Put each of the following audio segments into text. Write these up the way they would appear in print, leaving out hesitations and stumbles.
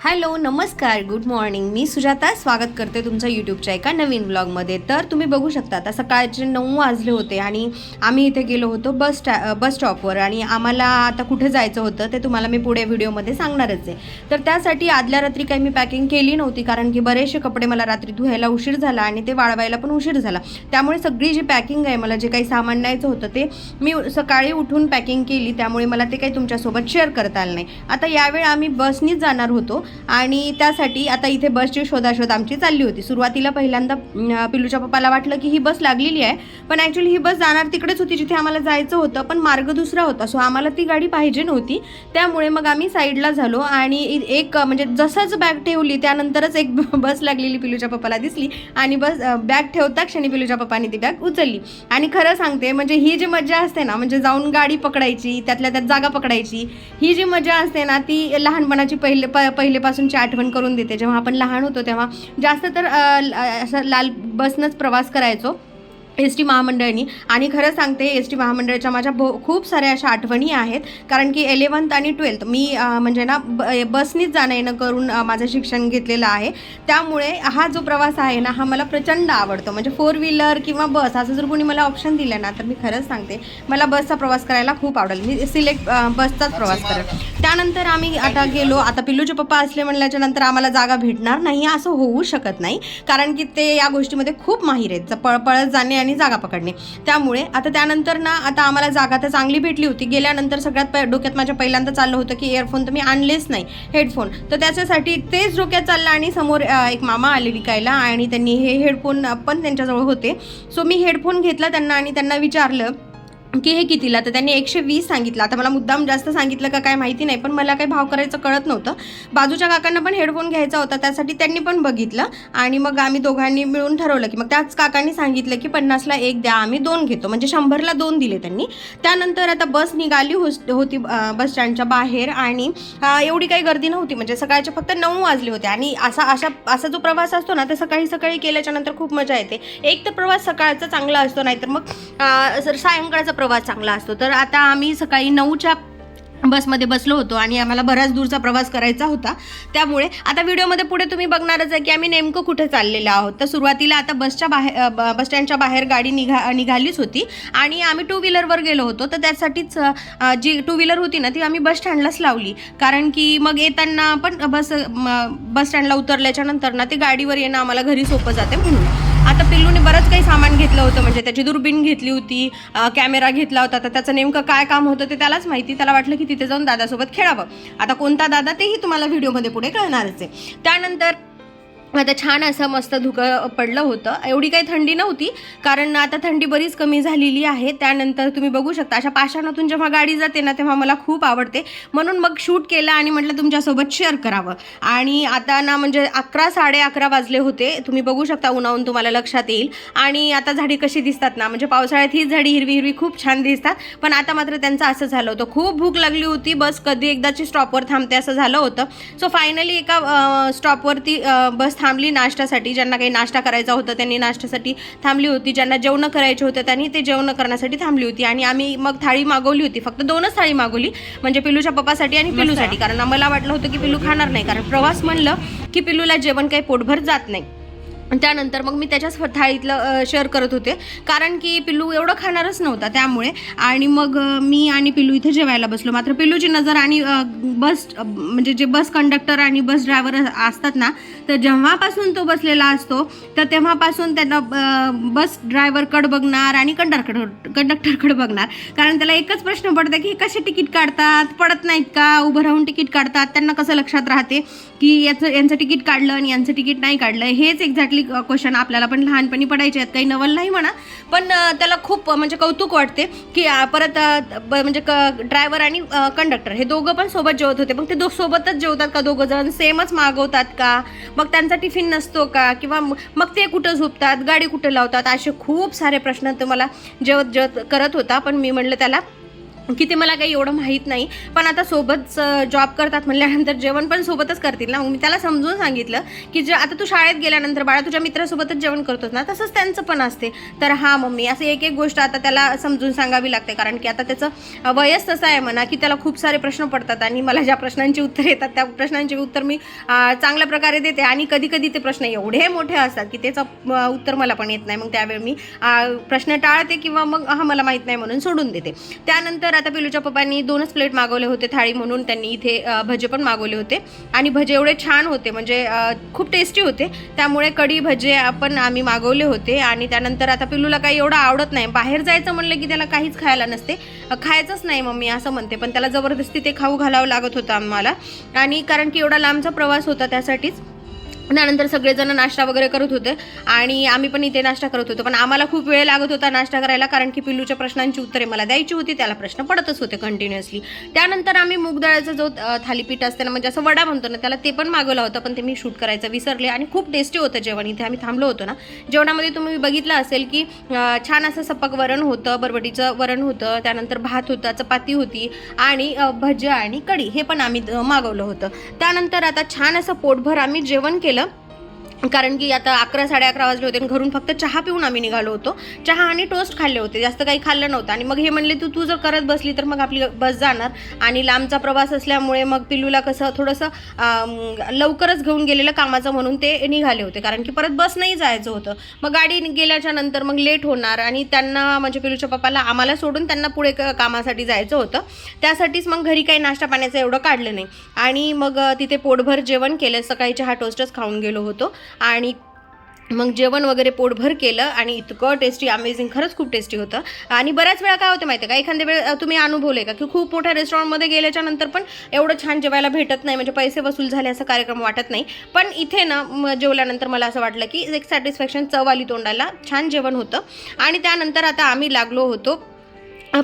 Hello नमस्कार good morning. मी सुजाता स्वागत करते तुमचं यूट्यूबच्या एका नवीन व्लॉगमध्ये. तर तुम्ही बघू शकता आता सकाळचे 9 वाजले होते आणि आम्ही इथे गेलो होतो बस स्टॉपवर आणि आम्हाला आता कुठे जायचं होतं ते तुम्हाला मी पुढे व्हिडिओमध्ये सांगणारच आहे. तर त्यासाठी आदल्या रात्री काही मी पॅकिंग केली नव्हती, कारण की बरेचसे कपडे मला रात्री धुवायला उशीर झाला आणि ते वाळवायला पण उशीर झाला. त्यामुळे सगळी जी पॅकिंग आहे, मला जे काही सामान न्यायचं होतं ते मी सकाळी उठून पॅकिंग केली, त्यामुळे मला ते काही तुमच्यासोबत शेअर करता आलं नाही. आता यावेळी आम्ही बसनीच जाणार होतो आणि त्यासाठी आता इथे बसची शोधाशोध आमची चालली होती. सुरुवातीला पहिल्यांदा पिलूच्या पप्पाला वाटलं की ही बस लागलेली आहे, पण ॲक्च्युली ही बस जाणार तिकडेच होती जिथे आम्हाला जायचं होतं, पण मार्ग दुसरा होता. सो आम्हाला ती गाडी पाहिजे नव्हती, त्यामुळे मग आम्ही साईडला झालो आणि एक म्हणजे जसंच बॅग ठेवली त्यानंतरच एक बस लागलेली पिलूच्या पप्पाला दिसली आणि बॅग ठेवता क्षणी पिलूच्या पप्पाने ती बॅग उचलली. आणि खरं सांगते म्हणजे ही जी मजा असते ना, म्हणजे जाऊन गाडी पकडायची, त्यातल्या त्यात जागा पकडायची, ही जी मजा असते ना ती लहानपणाची पहिलेपासूनची आठवण करून देते. जेव्हा आपण लहान होतो तेव्हा जास्त तर असं लाल बसनंच प्रवास करायचो एस टी महामंडळाने. आणि खरं सांगते एस टी महामंडळाच्या माझ्या खूप साऱ्या अशा आठवणी आहेत, कारण की 11th आणि 12th मी म्हणजे ना बसनीच जाणं येणं करून माझं शिक्षण घेतलेलं आहे. त्यामुळे हा जो प्रवास आहे ना हा मला प्रचंड आवडतो. म्हणजे 4 व्हीलर किंवा बस असं जर कोणी मला ऑप्शन दिलं ना तर मी खरंच सांगते मला बसचा प्रवास करायला खूप आवडेल. मी सिलेक्ट बसचाच प्रवास करेन. त्यानंतर आम्ही आता गेलो. आता पिल्लूचे पप्पा असले म्हणल्याच्या नंतर आम्हाला जागा भेटणार नाही असं होऊ शकत नाही, कारण की ते या गोष्टीमध्ये खूप माहीर आहेत, पळत जाणे आणि जागा पकडणे. त्यामुळे आता त्यानंतर ना आता आम्हाला जागा तर चांगली भेटली होती. गेल्यानंतर सगळ्यात डोक्यात माझ्या पहिल्यांदा चाललं होतं की इयरफोन तर मी आणलेच नाही, हेडफोन. तर त्याच्यासाठी तेच डोक्यात चाललं आणि समोर एक मामा आले विकायला आणि त्यांनी हे हेडफोन पण त्यांच्याजवळ होते. सो मी हेडफोन घेतला त्यांना आणि त्यांना विचारलं की हे कितीला, तर त्यांनी 120 सांगितलं. आता मला मुद्दाम जास्त सांगितलं का काय माहिती नाही, पण मला काही भाव करायचं कळत नव्हतं. बाजूच्या काकांना पण हेडफोन घ्यायचा होता, त्यासाठी त्यांनी पण बघितलं आणि मग आम्ही दोघांनी मिळून ठरवलं की मग त्याच काकांनी सांगितलं की 50ला एक द्या, आम्ही 2 घेतो, म्हणजे 100ला 2 दिले त्यांनी. त्यानंतर आता बस निघाली होती बस स्टँडच्या बाहेर आणि एवढी काही गर्दी नव्हती, म्हणजे सकाळचे फक्त 9 वाजले होते. आणि असा जो प्रवास असतो ना ते सकाळी केल्याच्या नंतर खूप मजा येते. एक तर प्रवास सकाळचा चांगला असतो, नाहीतर मग सायंकाळचा प्रवास चांगला असतो. तर आता आम्ही सकाळी 9च्या बसमध्ये बसलो होतो आणि आम्हाला बराच दूरचा प्रवास करायचा होता. त्यामुळे आता व्हिडिओमध्ये पुढे तुम्ही बघणारच आहे की आम्ही नेमकं कुठे चाललेलो आहोत. तर सुरुवातीला आता बस स्टँडच्या बाहेर गाडी निघालीच होती आणि आम्ही 2 व्हीलरवर गेलो होतो. तर त्यासाठीच जी 2 व्हीलर होती ना ती आम्ही बस स्टँडलाच लावली, कारण की मग येताना पण बस स्टँडला उतरल्याच्या नंतर ना ते गाडीवर येणं आम्हाला घरी सोपं जाते म्हणून. आता पिल्लूने बरंच काही सामान घेतलं होतं, म्हणजे त्याची दुर्बीण घेतली होती, कॅमेरा घेतला होता. तर त्याचं नेमकं काय काम होतं ते त्यालाच माहिती. त्याला वाटलं की तिथे जाऊन दादासोबत खेळावं. आता कोणता दादा तेही तुम्हाला व्हिडिओमध्ये पुढे कळणारच आहे. त्यानंतर आता छान असं मस्त धुकं पडलं होतं. एवढी काही थंडी नव्हती, कारण आता थंडी बरीच कमी झालेली आहे. त्यानंतर तुम्ही बघू शकता अशा पाषाणातून जेव्हा गाडी जाते ना तेव्हा मला खूप आवडते, म्हणून मग शूट केलं आणि म्हटलं तुमच्यासोबत शेअर करावं. आणि आता ना म्हणजे 11-11:30 वाजले होते. तुम्ही बघू शकता, उन्हावून तुम्हाला लक्षात येईल. आणि आता झाडी कशी दिसतात ना, म्हणजे पावसाळ्यात ही झाडी हिरवी खूप छान दिसतात, पण आता मात्र त्यांचं असं झालं होतं, खूप भूक लागली होती, बस कधी एकदाची स्टॉपवर थांबते असं झालं होतं. सो फायनली एका स्टॉपवरती बस थांबली नाश्त्यासाठी. ज्यांना काही नाश्ता करायचा होता त्यांनी नाश्त्यासाठी थांबली होती, ज्यांना जेवण करायचे होते त्यांनी ते जेवण करण्यासाठी थांबली होती. आणि आम्ही मग थाळी मागवली होती, फक्त 2च थाळी मागवली, म्हणजे पिलूच्या पप्पासाठी आणि पिलूसाठी, कारण आम्हाला वाटलं होतं की पिलू खाणार नाही, कारण प्रवास म्हणलं की पिलूला जेवण काही पोटभर जात नाही. त्यानंतर मग मी त्याच्याच थाळीतलं शेअर करत होते, कारण की पिल्लू एवढं खाणारच नव्हता त्यामुळे. आणि मग मी आणि पिल्लू इथे जेवायला बसलो. मात्र पिल्लूची नजर आणि बस म्हणजे जे बस कंडक्टर आणि बस ड्रायव्हर असतात ना, तर जेव्हापासून तो बसलेला असतो तर तेव्हापासून त्यांना बस ड्रायव्हरकडं बघणार आणि कंडक्टरकडे बघणार, कारण त्याला एकच प्रश्न पडतो की कसे तिकीट काढतात, पडत नाहीत का, उभं राहून तिकीट काढतात, त्यांना कसं लक्षात राहते की यांचं तिकीट काढलं आणि यांचं तिकीट नाही काढलं. हेच एक्झॅक्टली क्वेश्चन आपल्याला पण लहानपणी पडायचे आहेत, काही नवल नाही म्हणा, पण त्याला खूप म्हणजे कौतुक वाटते की परत म्हणजे ड्रायव्हर आणि कंडक्टर हे दोघं पण सोबत जेवत होते. मग ते सोबतच जेवतात का, दोघं जण सेमच मागवतात का, मग त्यांचा टिफिन नसतो का, किंवा मग ते कुठं झोपतात, गाडी कुठं लावतात, असे खूप सारे प्रश्न तो मला जेवत करत होता. पण मी म्हणलं त्याला की ते मला काही एवढं माहीत नाही, पण आता सोबत जॉब करतात म्हणल्यानंतर जेवण पण सोबतच करतील ना. मग मी त्याला समजून सांगितलं की जे आता तू शाळेत गेल्यानंतर बाळा तुझ्या मित्रासोबतच जेवण करतोस ना, तसंच त्यांचं पण असते. तर हां मम्मी, असं एक एक गोष्ट आता त्याला समजून सांगावी लागते, कारण की आता त्याचं वयच तसं आहे म्हणा की त्याला खूप सारे प्रश्न पडतात आणि मला ज्या प्रश्नांची उत्तर येतात त्या प्रश्नांची उत्तर मी चांगल्या प्रकारे देते, आणि कधी कधी ते प्रश्न एवढे मोठे असतात की त्याचं उत्तर मला पण येत नाही. मग त्यावेळी मी प्रश्न टाळते किंवा मग मला माहीत नाही म्हणून सोडून देते. त्यानंतर आता पिलूच्या पप्पांनी 2च प्लेट मागवले होते थाळी म्हणून, त्यांनी इथे भजे पण मागवले होते आणि भजे एवढे छान होते, म्हणजे खूप टेस्टी होते. त्यामुळे कढी भजे पण आम्ही मागवले होते. आणि त्यानंतर आता पिलूला काही एवढं आवडत नाही, बाहेर जायचं म्हणलं की त्याला काहीच खायला नसते, खायचंच नाही मम्मी असं म्हणते, पण त्याला जबरदस्ती ते खाऊ घालावं लागत होतं आम्हाला. आणि कारण की एवढा लांबचा प्रवास होता त्यासाठीच. त्यानंतर सगळेजण नाश्ता वगैरे करत होते आणि आम्ही पण इथे नाश्ता करत होतो, पण आम्हाला खूप वेळ लागत होता नाश्ता करायला, कारण की पिल्लूच्या प्रश्नांची उत्तरे मला द्यायची होती, त्याला प्रश्न पडतच होते कंटिन्युअसली. त्यानंतर आम्ही मूग डाळीचा जो थालीपीठ असते ना, म्हणजे असं वडा म्हणतो ना, त्याला ते पण मागवलं होतं, पण ते मी शूट करायचं विसरले. आणि खूप टेस्टी होतं जेवण. इथे आम्ही थांबलो होतो ना, जेवणामध्ये तुम्ही बघितलं असेल की छान असं सपक वरण होतं, बरबटीचं वरण होतं, त्यानंतर भात होता, चपाती होती आणि भजी आणि कढी हे पण आम्ही मागवलं होतं. त्यानंतर आता छान असं पोटभर आम्ही जेवण केलं, कारण की आता 11 साडे 11 वाजले होते आणि घरून फक्त चहा पिऊन आम्ही निघालो होतो. चहा आणि टोस्ट खाल्ले होते, जास्त काही खाल्लं नव्हतं. आणि मग हे म्हणले तू जर करत बसली तर मग आपली बस जाणार, आणि लांबचा प्रवास असल्यामुळे मग पिल्लूला कसं थोडंसं लवकरच घेऊन गेलेलं कामाचं म्हणून ते निघाले होते, कारण की परत बस नाही जायचं होतं. मग गाडी गेल्याच्या नंतर मग लेट होणार, आणि त्यांना म्हणजे पिल्लूच्या पप्पाला आम्हाला सोडून त्यांना पुढे कामासाठी जायचं होतं. त्यासाठीच मग घरी काही नाश्ता पाण्याचं एवढं काढलं नाही. आणि मग तिथे पोटभर जेवण केलं, सकाळी चहा टोस्टच खाऊन गेलो होतो. आणि मग जेवण वगैरे पोटभर केलं आणि इतकं टेस्टी, अमेझिंग, खरंच खूप टेस्टी होतं. आणि बऱ्याच वेळा काय होतं माहिती आहे का, एखाद्या वेळ तुम्ही अनुभवले का की खूप मोठ्या रेस्टॉरंटमध्ये गेल्याच्या नंतर पण एवढं छान जेवायला भेटत नाही, म्हणजे पैसे वसूल झाले असा कार्यक्रम वाटत नाही. पण इथे ना जेवल्यानंतर मला असं वाटलं की एक सॅटिस्फॅक्शन, चव आली तोंडाला, छान जेवण होतं. आणि त्यानंतर आता आम्ही लागलो होतो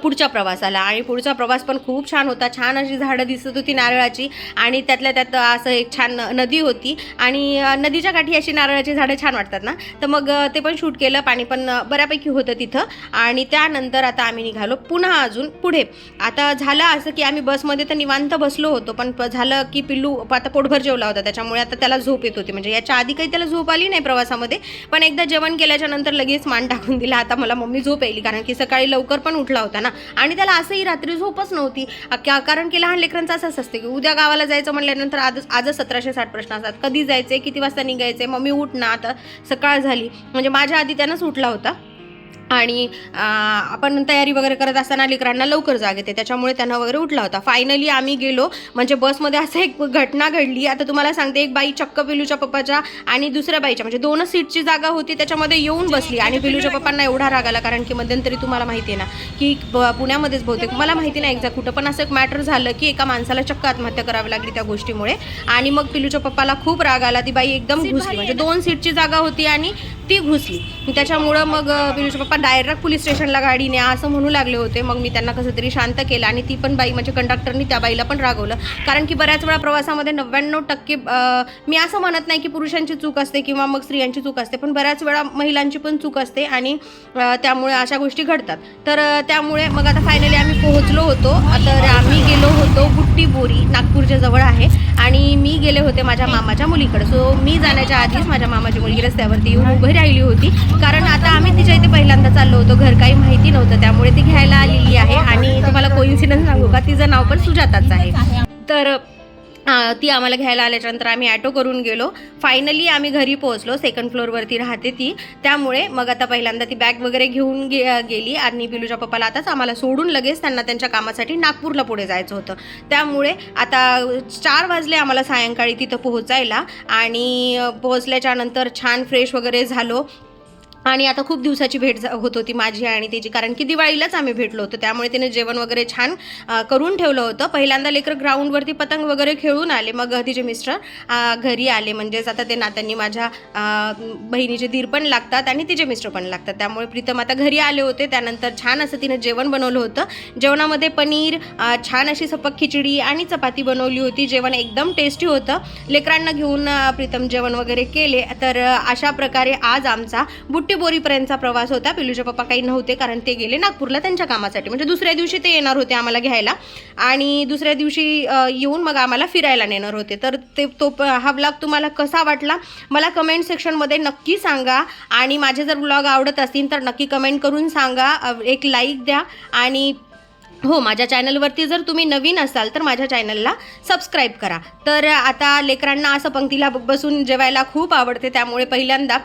पुढच्या प्रवासाला, आणि पुढचा प्रवास पण खूप छान होता. छान अशी झाडं दिसत होती नारळाची, आणि त्यातल्या त्यात असं एक छान नदी होती, आणि नदीच्या काठी अशी नारळाची झाडं छान वाटतात ना, तर मग ते पण शूट केलं. पाणी पण बऱ्यापैकी होतं तिथं. आणि त्यानंतर आता आम्ही निघालो पुन्हा अजून पुढे. आता झालं असं की आम्ही बसमध्ये तर निवांत बसलो होतो, पण झालं की पिल्लू आता पोटभर जेवला होता, त्याच्यामुळे आता त्याला झोप येत होती. म्हणजे याच्या आधी काही त्याला झोप आली नाही प्रवासामध्ये, पण एकदा जेवण केल्याच्या नंतर लगेच मान टाकून दिला, आता मला मम्मी झोप येईल, कारण की सकाळी लवकर पण उठला होता ना. आणि त्याला असंही रात्री झोपच नव्हती, कारण की लहान लेकरांचं असंच असते की उद्या गावाला जायचं म्हटल्यानंतर आजच 1760 प्रश्न असतात. कधी जायचे, किती वाजता निघायचे, मम्मी उठ ना, आता सकाळ झाली. म्हणजे माझ्या आधी त्यानंच उठला होता. आणि आपण तयारी वगैरे करत असताना लेकरांना लवकर जाग येते, त्याच्यामुळे त्यांना वगैरे उठला होता. फायनली आम्ही गेलो, म्हणजे बसमध्ये असं एक घटना घडली. आता तुम्हाला सांगते, एक बाई चक्क पिलूच्या पप्पाच्या आणि दुसऱ्या बाईच्या, म्हणजे 2च सीटची जागा होती त्याच्यामध्ये येऊन बसली. आणि पिलूच्या पप्पांना एवढा राग आला, कारण की मध्यंतरी तुम्हाला माहिती आहे ना की पुण्यामध्येच बहुतेक, मला माहिती नाही एक्झॅक्ट कुठं, पण असं एक मॅटर झालं की एका माणसाला चक्क आत्महत्या करावी लागली त्या गोष्टीमुळे. आणि मग पिलूच्या पप्पाला खूप राग आला, ती बाई एकदम घुसली, म्हणजे 2 सीटची जागा होती आणि ती घुसली. त्याच्यामुळं मग पिलूच्या पप्पा डायरेक्ट पोलीस स्टेशनला गाडी न्या असं म्हणू लागले होते. मग मी त्यांना कसं तरी शांत केलं, आणि ती पण बाई, म्हणजे कंडक्टरनी त्या बाईला पण रागवलं, कारण की बऱ्याच वेळा प्रवासामध्ये 99% मी असं म्हणत नाही की पुरुषांची चूक असते किंवा मग स्त्रियांची चूक असते, पण बऱ्याच वेळा महिलांची पण चूक असते, आणि त्यामुळे अशा गोष्टी घडतात. तर त्यामुळे मग आता फायनली आम्ही पोहोचलो होतो. तर आम्ही गेलो होतो बुट्टी बोरी, नागपूरच्या जवळ आहे, आणि मी गेले होते माझ्या मामाच्या मुलीकडे. सो मी जाण्याच्या आधीच माझ्या मामाची मुलगी रस्त्यावरती येऊन उभी राहिली होती, कारण आता आम्ही तिच्या इथे पहिल्यांदा चाललो होतो, घर काही माहिती नव्हतं, त्यामुळे ती घ्यायला आलेली आहे. आणि तुम्हाला कोइन्सिडन्स सांगू का, तिचं नाव पण सुजाताच आहे. तर ती आम्हाला घ्यायला आल्याच्यानंतर आम्ही ॲटो करून गेलो. फायनली आम्ही घरी पोहोचलो. 2nd फ्लोअरवरती राहते ती, त्यामुळे मग आता पहिल्यांदा ती बॅग वगैरे घेऊन गेली, आणि पिलूच्या पप्पाला आताच आम्हाला सोडून लगेच त्यांना त्यांच्या कामासाठी नागपूरला पुढे जायचं होतं. त्यामुळे आता 4 वाजले आम्हाला सायंकाळी तिथं पोहोचायला. आणि पोहोचल्याच्या नंतर छान फ्रेश वगैरे झालो, आणि आता खूप दिवसाची भेट होत होती माझी आणि तिची, कारण की दिवाळीलाच आम्ही भेटलो होतो. त्यामुळे तिने जेवण वगैरे छान करून ठेवलं होतं. पहिल्यांदा लेकर ग्राउंडवरती पतंग वगैरे खेळून आले, मग तिचे मिस्टर घरी आले, म्हणजेच आता ते नात्यांनी माझ्या बहिणीचे दीर पण लागतात आणि तिचे मिस्टर पण लागतात. त्यामुळे प्रीतम आता घरी आले होते. त्यानंतर छान असं तिने जेवण बनवलं होतं. जेवणामध्ये पनीर, छान अशी सपक खिचडी आणि चपाती बनवली होती. जेवण एकदम टेस्टी होतं. लेकरांना घेऊन प्रीतम जेवण वगैरे केले. तर अशा प्रकारे आज आमचा बुट्टी बुट्टी बोरीपर्यंतचा प्रवास होता. पिलूचे पप्पा काही नव्हते कारण ते गेले नागपूरला त्यांच्या कामासाठी. म्हणजे दुसऱ्या दिवशी ते येणार होते आम्हाला घ्यायला आणि दुसऱ्या दिवशी येऊन मग आम्हाला फिरायला नेणार होते. तर हा व्लॉग तुम्हाला कसा वाटला मला कमेंट सेक्शनमध्ये नक्की सांगा. आणि माझे जर व्लॉग आवडत असतील तर नक्की कमेंट करून सांगा, एक लाईक द्या. आणि हो, माझ्या चॅनलवरती जर तुम्ही नवीन असाल तर माझ्या चॅनलला सबस्क्राईब करा. तर आता लेकरांना असं पंक्तीला बसून जेवायला खूप आवडते, त्यामुळे पहिल्यांदा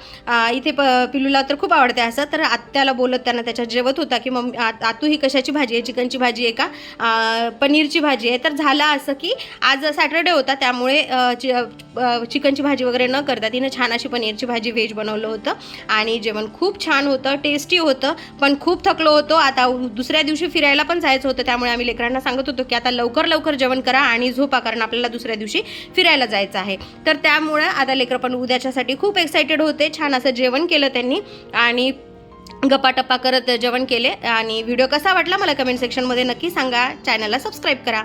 इथे पिलूला तर खूप आवडते असं. तर आत्याला बोलत त्यांना त्याच्यात जेवत होता की मम्मी आतू ही कशाची भाजी आहे, चिकनची भाजी आहे का पनीरची भाजी आहे. तर झालं असं की आज सॅटर्डे होता त्यामुळे चिकनची भाजी वगैरे न करता तिने छान अशी पनीरची भाजी व्हेज बनवलं होतं आणि जेवण खूप छान होतं, टेस्टी होतं. पण खूप थकलो होतो. आता दुसऱ्या दिवशी फिरायला पण जायचं होतं, त्यामुळे आम्ही लेकरांना सांगत होतो की आता लवकर जेवण करा आणि झोपा, कारण आपल्याला दुसऱ्या दिवशी फिरायला जायचं आहे. तर त्यामुळे आता लेकरं पण उद्याच्यासाठी खूप एक्सायटेड होते. छान असं जेवण केलं त्यांनी आणि गप्पाटप्पा करत जेवण केले. आणि व्हिडिओ कसा वाटला मला कमेंट सेक्शनमध्ये नक्की सांगा. चॅनलला सबस्क्राईब करा.